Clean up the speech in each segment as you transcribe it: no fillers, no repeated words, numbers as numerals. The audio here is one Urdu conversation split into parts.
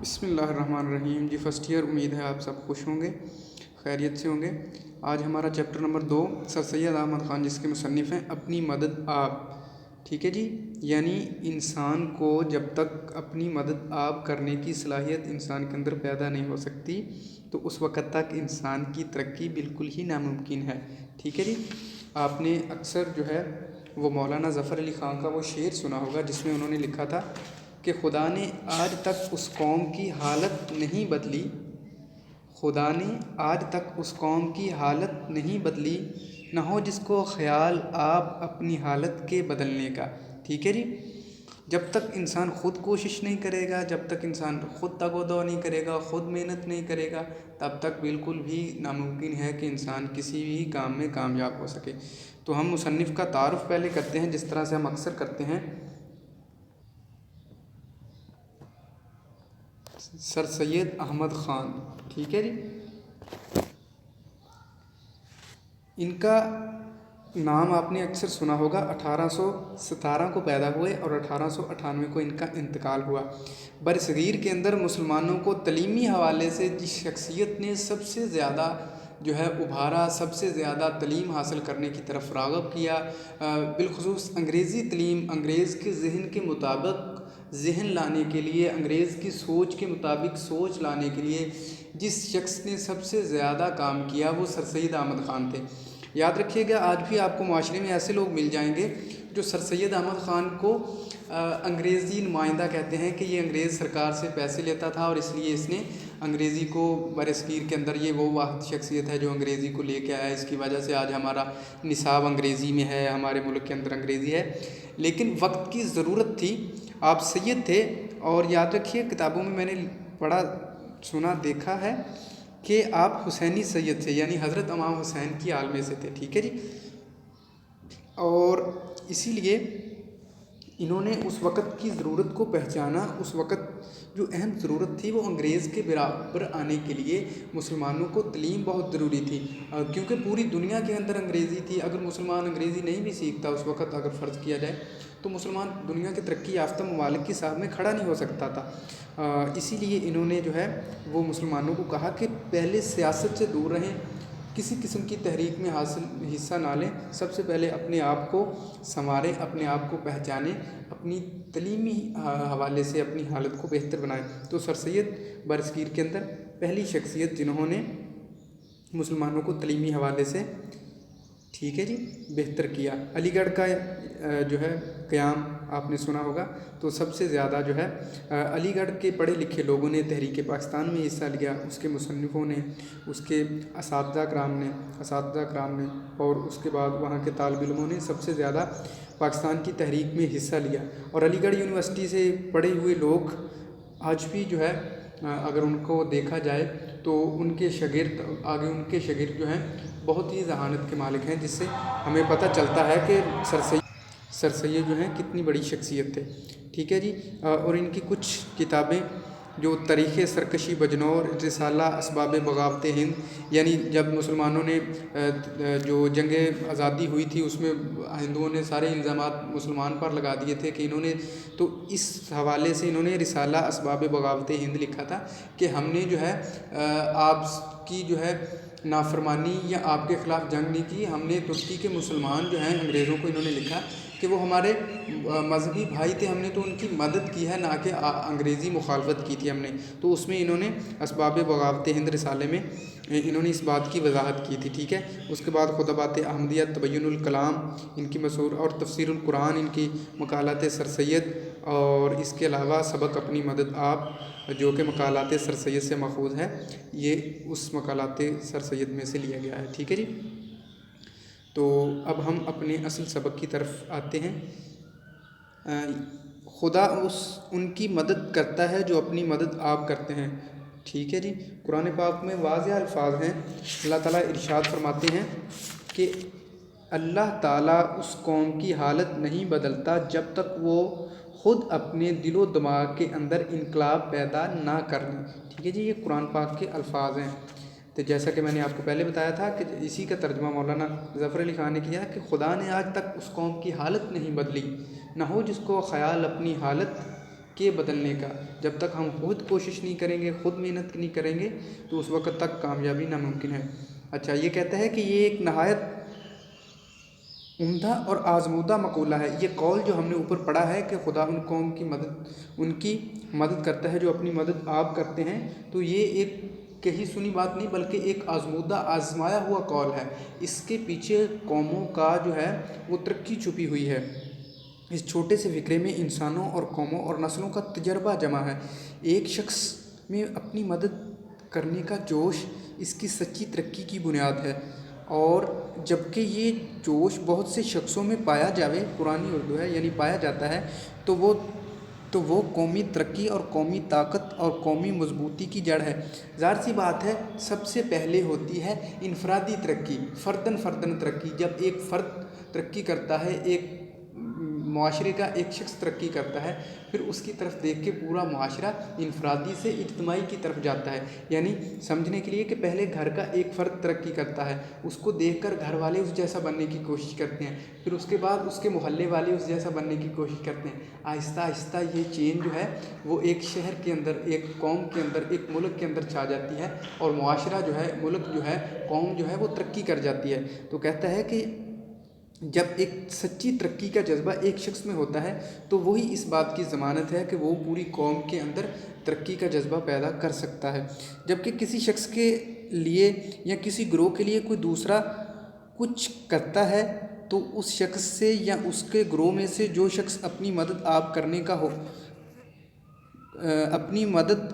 بسم اللہ الرحمن الرحیم۔ جی فرسٹ ایئر، امید ہے آپ سب خوش ہوں گے، خیریت سے ہوں گے۔ آج ہمارا چیپٹر نمبر 2 سر سید احمد خان، جس کے مصنف ہیں اپنی مدد آپ۔ ٹھیک ہے جی، یعنی انسان کو جب تک اپنی مدد آپ کرنے کی صلاحیت انسان کے اندر پیدا نہیں ہو سکتی تو اس وقت تک انسان کی ترقی بالکل ہی ناممکن ہے۔ ٹھیک ہے جی، آپ نے اکثر جو ہے وہ مولانا ظفر علی خان کا وہ شعر سنا ہوگا جس میں انہوں نے لکھا تھا کہ خدا نے آج تک اس قوم کی حالت نہیں بدلی، خدا نے آج تک اس قوم کی حالت نہیں بدلی، نہ ہو جس کو خیال آپ اپنی حالت کے بدلنے کا۔ ٹھیک ہے جی، جب تک انسان خود کوشش نہیں کرے گا، جب تک انسان خود تگ و دو نہیں کرے گا، خود محنت نہیں کرے گا، تب تک بالکل بھی ناممکن ہے کہ انسان کسی بھی کام میں کامیاب ہو سکے۔ تو ہم مصنف کا تعارف پہلے کرتے ہیں، جس طرح سے ہم اکثر کرتے ہیں۔ سر سید احمد خان، ٹھیک ہے جی، ان کا نام آپ نے اکثر سنا ہوگا۔ 1817 کو پیدا ہوئے اور 1898 کو ان کا انتقال ہوا۔ برصغیر کے اندر مسلمانوں کو تعلیمی حوالے سے جس شخصیت نے سب سے زیادہ جو ہے ابھارا، سب سے زیادہ تعلیم حاصل کرنے کی طرف راغب کیا، بالخصوص انگریزی تعلیم، انگریز کے ذہن کے مطابق ذہن لانے کے لیے، انگریز کی سوچ کے مطابق سوچ لانے کے لیے جس شخص نے سب سے زیادہ کام کیا وہ سر سید احمد خان تھے۔ یاد رکھیے گا، آج بھی آپ کو معاشرے میں ایسے لوگ مل جائیں گے جو سر سید احمد خان کو انگریزی نمائندہ کہتے ہیں کہ یہ انگریز سرکار سے پیسے لیتا تھا اور اس لیے اس نے انگریزی کو برصغیر کے اندر، یہ وہ واحد شخصیت ہے جو انگریزی کو لے کے آیا، اس کی وجہ سے آج ہمارا نصاب انگریزی میں ہے، ہمارے ملک کے اندر انگریزی ہے۔ لیکن وقت کی ضرورت تھی، آپ سید تھے، اور یاد رکھیے کتابوں میں نے پڑھا، سنا، دیکھا ہے کہ آپ حسینی سید تھے، یعنی حضرت امام حسین کی آل میں سے تھے۔ ٹھیک ہے جی، اور اسی لیے انہوں نے اس وقت کی ضرورت کو پہچانا۔ اس وقت جو اہم ضرورت تھی وہ انگریز کے برابر آنے کے لیے مسلمانوں کو تعلیم بہت ضروری تھی، کیونکہ پوری دنیا کے اندر انگریزی تھی۔ اگر مسلمان انگریزی نہیں بھی سیکھتا اس وقت، اگر فرض کیا جائے، تو مسلمان دنیا کے ترقی یافتہ ممالک کی صاحب میں کھڑا نہیں ہو سکتا تھا۔ اسی لیے انہوں نے جو ہے وہ مسلمانوں کو کہا کہ پہلے سیاست سے دور رہیں، کسی قسم کی تحریک میں حصہ نہ لیں، سب سے پہلے اپنے آپ کو سنواریں، اپنے آپ کو پہچانیں، اپنی تعلیمی حوالے سے اپنی حالت کو بہتر بنائیں۔ تو سر سید برصغیر کے اندر پہلی شخصیت جنہوں نے مسلمانوں کو تعلیمی حوالے سے، ٹھیک ہے جی، بہتر کیا۔ علی گڑھ کا جو ہے قیام آپ نے سنا ہوگا، تو سب سے زیادہ جو ہے علی گڑھ کے پڑھے لکھے لوگوں نے تحریک پاکستان میں حصہ لیا، اس کے مصنفوں نے، اس کے اساتذہ کرام نے اور اس کے بعد وہاں کے طالب علموں نے سب سے زیادہ پاکستان کی تحریک میں حصہ لیا۔ اور علی گڑھ یونیورسٹی سے پڑھے ہوئے لوگ آج بھی جو ہے اگر ان کو دیکھا جائے تو ان کے شاگرد جو ہیں بہت ہی ذہانت کے مالک ہیں، جس سے ہمیں پتہ چلتا ہے کہ سر سید جو ہیں کتنی بڑی شخصیت تھے۔ ٹھیک ہے جی، اور ان کی کچھ کتابیں جو تاریخ سرکشی بجنور، رسالہ اسباب بغاوت ہند، یعنی جب مسلمانوں نے جو جنگ آزادی ہوئی تھی اس میں ہندوؤں نے سارے الزامات مسلمان پر لگا دیے تھے کہ انہوں نے، تو اس حوالے سے انہوں نے رسالہ اسباب بغاوت ہند لکھا تھا کہ ہم نے جو ہے آپ کی جو ہے نافرمانی یا آپ کے خلاف جنگ نہیں کی، ہم نے ترکی کے مسلمان جو ہیں، انگریزوں کو انہوں نے لکھا کہ وہ ہمارے مذہبی بھائی تھے، ہم نے تو ان کی مدد کی ہے، نہ کہ انگریزی مخالفت کی تھی ہم نے۔ تو اس میں انہوں نے اسباب بغاوت ہند رسالے میں انہوں نے اس بات کی وضاحت کی تھی۔ ٹھیک ہے، اس کے بعد خطبات احمدیہ، تبین الکلام ان کی مشہور، اور تفسیر القرآن ان کی مقالات سر سید، اور اس کے علاوہ سبق اپنی مدد آپ، جو کہ مقالات سر سید سے ماخوذ ہے، یہ اس مقالات سر سید میں سے لیا گیا ہے۔ ٹھیک ہے جی، تو اب ہم اپنے اصل سبق کی طرف آتے ہیں۔ خدا ان کی مدد کرتا ہے جو اپنی مدد آپ کرتے ہیں۔ ٹھیک ہے جی، قرآن پاک میں واضح الفاظ ہیں، اللہ تعالیٰ ارشاد فرماتے ہیں کہ اللہ تعالیٰ اس قوم کی حالت نہیں بدلتا جب تک وہ خود اپنے دل و دماغ کے اندر انقلاب پیدا نہ کر لیں۔ ٹھیک ہے جی، یہ قرآن پاک کے الفاظ ہیں۔ تو جیسا کہ میں نے آپ کو پہلے بتایا تھا کہ اسی کا ترجمہ مولانا ظفر علی خان نے کیا کہ خدا نے آج تک اس قوم کی حالت نہیں بدلی، نہ ہو جس کو خیال اپنی حالت کے بدلنے کا۔ جب تک ہم خود کوشش نہیں کریں گے، خود محنت نہیں کریں گے تو اس وقت تک کامیابی ناممکن ہے۔ اچھا، یہ کہتا ہے کہ یہ ایک نہایت عمدہ اور آزمودہ مقولہ ہے۔ یہ قول جو ہم نے اوپر پڑھا ہے کہ خدا ان قوم کی مدد کرتا ہے جو اپنی مدد آپ کرتے ہیں، تو یہ ایک کہی سنی بات نہیں بلکہ ایک آزمودہ آزمایا ہوا قول ہے۔ اس کے پیچھے قوموں کا جو ہے وہ ترقی چھپی ہوئی ہے۔ اس چھوٹے سے فقرے میں انسانوں اور قوموں اور نسلوں کا تجربہ جمع ہے۔ ایک شخص میں اپنی مدد کرنے کا جوش اس کی سچی ترقی کی بنیاد ہے، اور جبکہ یہ جوش بہت سے شخصوں میں پایا جاوے، پرانی اردو ہے یعنی پایا جاتا ہے، تو وہ قومی ترقی اور قومی طاقت اور قومی مضبوطی کی جڑ ہے۔ ظاہر سی بات ہے، سب سے پہلے ہوتی ہے انفرادی ترقی، فردن ترقی۔ جب ایک فرد ترقی کرتا ہے، ایک معاشرے کا ایک شخص ترقی کرتا ہے، پھر اس کی طرف دیکھ کے پورا معاشرہ انفرادی سے اجتماعی کی طرف جاتا ہے۔ یعنی سمجھنے کے لیے کہ پہلے گھر کا ایک فرد ترقی کرتا ہے، اس کو دیکھ کر گھر والے اس جیسا بننے کی کوشش کرتے ہیں، پھر اس کے بعد اس کے محلے والے اس جیسا بننے کی کوشش کرتے ہیں۔ آہستہ آہستہ یہ چین جو ہے وہ ایک شہر کے اندر، ایک قوم کے اندر، ایک ملک کے اندر چھا جاتی ہے، اور معاشرہ جو ہے، ملک جو ہے، قوم جو ہے وہ ترقی کر جاتی ہے۔ تو کہتا ہے کہ جب ایک سچی ترقی کا جذبہ ایک شخص میں ہوتا ہے تو وہی اس بات کی ضمانت ہے کہ وہ پوری قوم کے اندر ترقی کا جذبہ پیدا کر سکتا ہے۔ جبکہ کسی شخص کے لیے یا کسی گروہ کے لیے کوئی دوسرا کچھ کرتا ہے تو اس شخص سے یا اس کے گروہ میں سے جو شخص اپنی مدد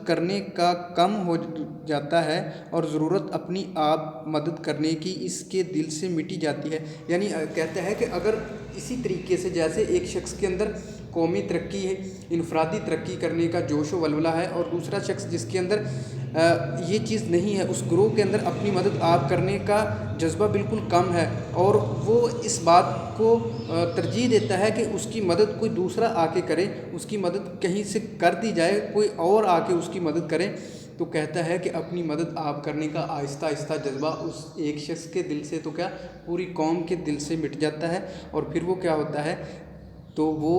کرنے کا کم ہو جاتا ہے اور ضرورت اپنی آپ مدد کرنے کی اس کے دل سے مٹی جاتی ہے۔ یعنی کہتا ہے کہ اگر اسی طریقے سے جیسے ایک شخص کے اندر قومی ترقی ہے، انفرادی ترقی کرنے کا جوش و ولولہ ہے، اور دوسرا شخص جس کے اندر یہ چیز نہیں ہے، اس گروہ کے اندر اپنی مدد آپ کرنے کا جذبہ بالکل کم ہے، اور وہ اس بات کو ترجیح دیتا ہے کہ اس کی مدد کوئی دوسرا آ کے کرے، اس کی مدد کہیں سے کر دی جائے، کوئی اور آ کے اس کی مدد کرے، تو کہتا ہے کہ اپنی مدد آپ کرنے کا آہستہ آہستہ جذبہ اس ایک شخص کے دل سے تو کیا پوری قوم کے دل سے مٹ جاتا ہے، اور پھر وہ کیا ہوتا ہے، تو وہ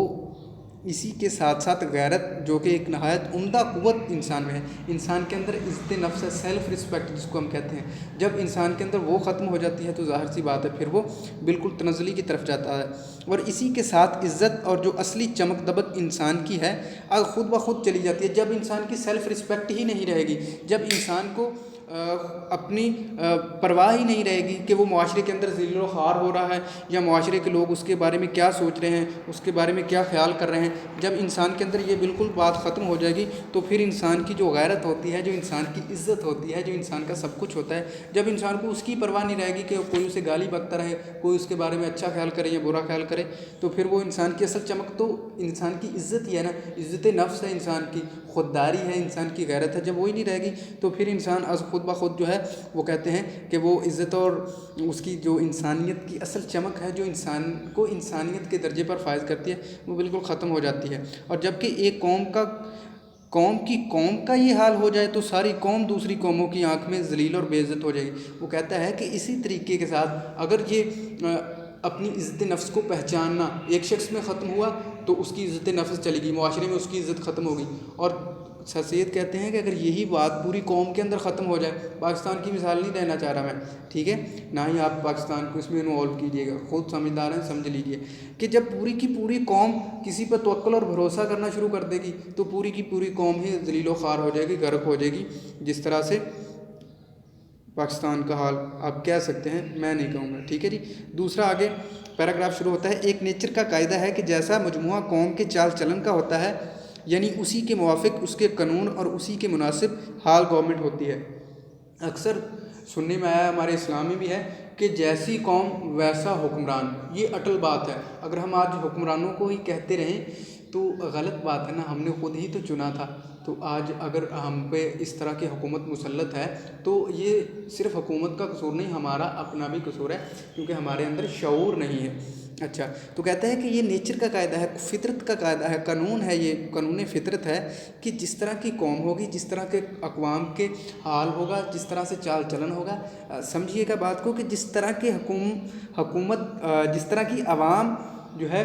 اسی کے ساتھ ساتھ غیرت، جو کہ ایک نہایت عمدہ قوت انسان میں ہے۔ انسان کے اندر عزت نفس ہے، سیلف رسپیکٹ جس کو ہم کہتے ہیں، جب انسان کے اندر وہ ختم ہو جاتی ہے تو ظاہر سی بات ہے پھر وہ بالکل تنزلی کی طرف جاتا ہے، اور اسی کے ساتھ عزت اور جو اصلی چمک دمک انسان کی ہے خود بخود چلی جاتی ہے۔ جب انسان کی سیلف رسپیکٹ ہی نہیں رہے گی، جب انسان کو اپنی پرواہ ہی نہیں رہے گی کہ وہ معاشرے کے اندر ذلیل و خوار ہو رہا ہے، یا معاشرے کے لوگ اس کے بارے میں کیا سوچ رہے ہیں، اس کے بارے میں کیا خیال کر رہے ہیں، جب انسان کے اندر یہ بالکل بات ختم ہو جائے گی تو پھر انسان کی جو غیرت ہوتی ہے، جو انسان کی عزت ہوتی ہے، جو انسان کا سب کچھ ہوتا ہے، جب انسان کو اس کی پرواہ نہیں رہے گی کہ کوئی اسے گالی بکتا رہے، کوئی اس کے بارے میں اچھا خیال کرے یا برا خیال کرے، تو پھر وہ انسان کی اصل چمک تو انسان کی عزت ہی ہے نا، عزت نفس ہے انسان کی، خودداری ہے انسان کی، غیرت ہے، جب وہی نہیں رہے گی تو پھر انسان از خود بخود جو ہے وہ کہتے ہیں کہ وہ عزت اور اس کی جو انسانیت کی اصل چمک ہے، جو انسان کو انسانیت کے درجے پر فائز کرتی ہے، وہ بالکل ختم ہو جاتی ہے۔ اور جبکہ ایک قوم کا یہ حال ہو جائے تو ساری قوم دوسری قوموں کی آنکھ میں ذلیل اور بے عزت ہو جائے گی۔ وہ کہتا ہے کہ اسی طریقے کے ساتھ اگر یہ اپنی عزت نفس کو پہچاننا ایک شخص میں ختم ہوا تو اس کی عزت نفس چلے گی، معاشرے میں اس کی عزت ختم ہوگی، اور سر سید کہتے ہیں کہ اگر یہی بات پوری قوم کے اندر ختم ہو جائے، پاکستان کی مثال نہیں دینا چاہ رہا میں، ٹھیک ہے، نہ ہی آپ پاکستان کو اس میں انوالو کیجیے گا، خود سمجھدار ہیں سمجھ لیجیے کہ جب پوری کی پوری قوم کسی پر توکل اور بھروسہ کرنا شروع کر دے گی تو پوری کی پوری قوم ہی ذلیل و خوار ہو جائے گی، غرق ہو جائے گی، جس طرح سے پاکستان کا حال آپ کہہ سکتے ہیں، میں نہیں کہوں گا، ٹھیک ہے جی۔ دوسرا آگے پیراگراف شروع ہوتا ہے، ایک نیچر کا قاعدہ ہے کہ جیسا مجموعہ قوم کے چال چلن کا ہوتا ہے، یعنی اسی کے موافق اس کے قانون اور اسی کے مناسب حال گورنمنٹ ہوتی ہے۔ اکثر سننے میں آیا، ہمارے اسلام میں بھی ہے کہ جیسی قوم ویسا حکمران، یہ اٹل بات ہے۔ اگر ہم آج حکمرانوں کو ہی کہتے رہیں تو غلط بات ہے نا، ہم نے خود ہی تو چنا تھا، تو آج اگر ہم پہ اس طرح کی حکومت مسلط ہے تو یہ صرف حکومت کا قصور نہیں، ہمارا اپنا بھی قصور ہے، کیونکہ ہمارے اندر شعور نہیں ہے۔ اچھا، تو کہتا ہے کہ یہ نیچر کا قاعدہ ہے، فطرت کا قاعدہ ہے، قانون ہے، یہ قانون فطرت ہے کہ جس طرح کی قوم ہوگی، جس طرح کے اقوام کے حال ہوگا، جس طرح سے چال چلن ہوگا، سمجھیے گا بات کو، کہ جس طرح کی حکومت، جس طرح کی عوام جو ہے